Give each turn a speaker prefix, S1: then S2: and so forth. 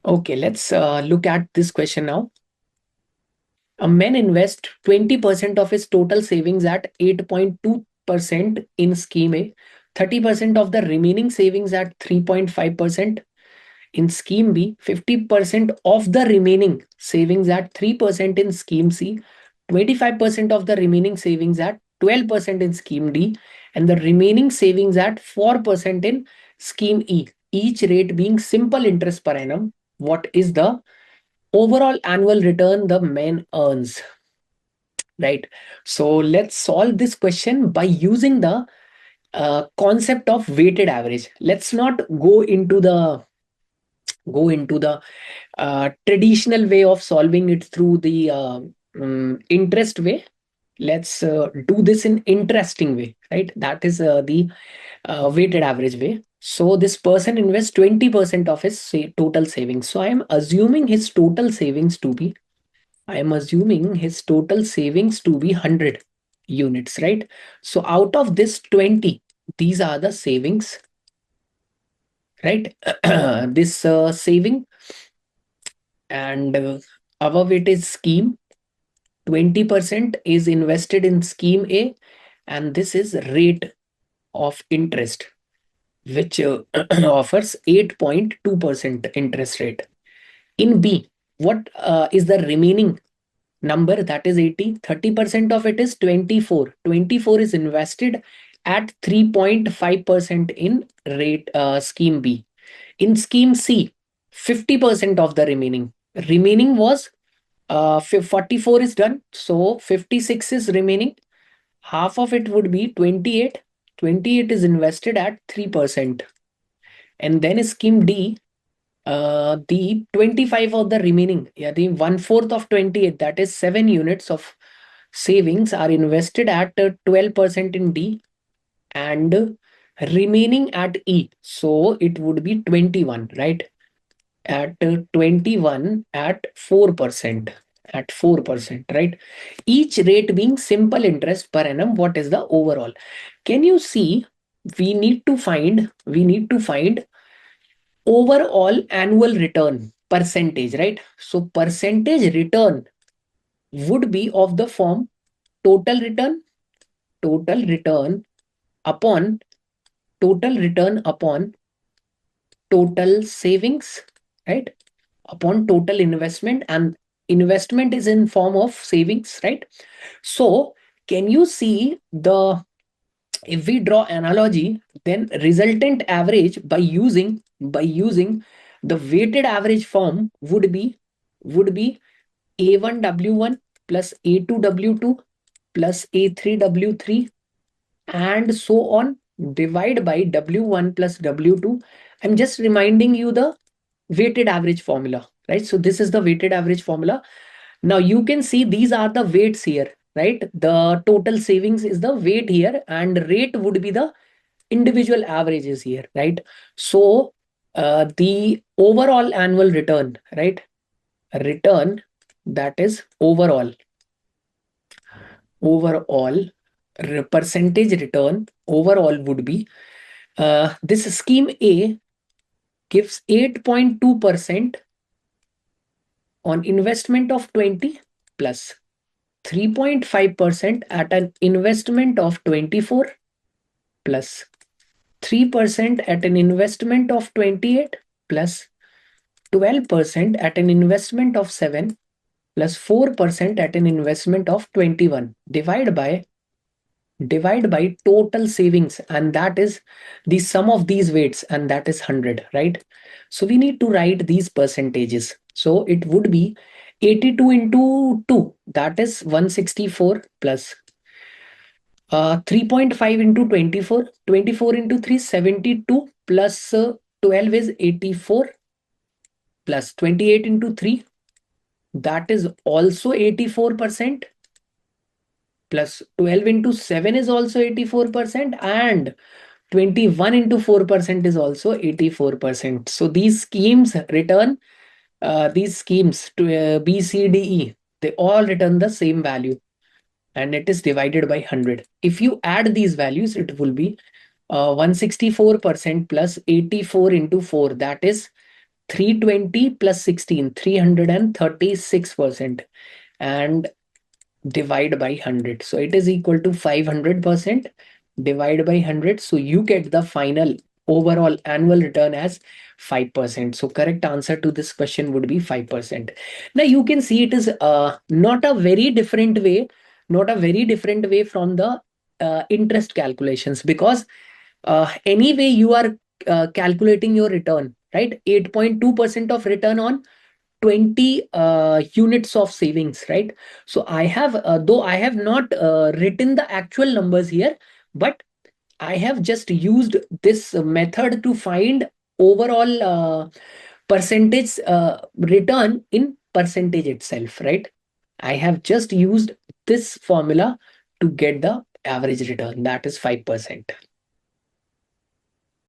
S1: Okay, let's look at this question now. A man invests 20% of his total savings at 8.2% in scheme A, 30% of the remaining savings at 3.5% in scheme B, 50% of the remaining savings at 3% in scheme C, 25% of the remaining savings at 12% in scheme D, and the remaining savings at 4% in scheme E, each rate being simple interest per annum. What is the overall annual return the man earns? Right. So let's solve this question by using the concept of weighted average. Let's not go into the traditional way of solving it through the interest way. Let's do this in interesting way, right? That is the weighted average way. So this person invests 20% of his total savings. So I am assuming his total savings to be 100 units, right? So out of this 20, these are the savings, right? This saving and above it is scheme. 20% is invested in scheme A, and this is rate of interest, which offers 8.2% interest rate. In B, what is the remaining number? That is 80. 30% of it is 24. 24 is invested at 3.5% in rate scheme B. In scheme C, 50% of the remaining was 44 is done, so 56 is remaining. Half of it would be 28. 28 is invested at 3%. And then scheme D, the 25 of the remaining, the 1/4 of 28, that is 7 units of savings are invested at 12% in D and remaining at E. So it would be 21, right? At 21 at 4%. At 4%, right? Each rate being simple interest per annum. What is the overall? Can you see? We need to find overall annual return percentage, right? So percentage return would be of the form total return upon total return upon total savings, right? Upon total investment, and investment is in form of savings, right? So can you see the, if we draw analogy, then resultant average by using the weighted average form would be A1W1 plus A2W2 plus A3W3 and so on, divide by W1 plus W2. I'm just reminding you the weighted average formula, right? So this is the weighted average formula. Now you can see these are the weights here, right? The total savings is the weight here and rate would be the individual averages here, right? So the overall annual return, right? Return, that is overall percentage return overall would be this scheme A gives 8.2% on investment of 20 plus 3.5% at an investment of 24 plus 3% at an investment of 28 plus 12% at an investment of 7 plus 4% at an investment of 21, divide by total savings, and that is the sum of these weights, and that is 100, right? So we need to write these percentages. So it would be 82 into 2, that is 164 plus 3.5 into 24, 24 into 3, 72 plus 12 is 84 plus 28 into 3, that is also 84% plus 12 into 7 is also 84% and 21 into 4% is also 84%. So these schemes return, these schemes to B, C, D, E, they all return the same value and it is divided by 100. If you add these values, it will be 164% plus 84 into 4, that is 320 plus 16, 336%, and divide by 100. So it is equal to 500%, divide by 100. So you get the final overall annual return as 5%. So correct answer to this question would be 5%. Now you can see it is not a very different way, from the interest calculations, because anyway you are calculating your return, right? 8.2% of return on 20 units of savings, right? So I have, though I have not written the actual numbers here, but I have just used this method to find overall percentage return in percentage itself, right? I have just used this formula to get the average return, that is 5%.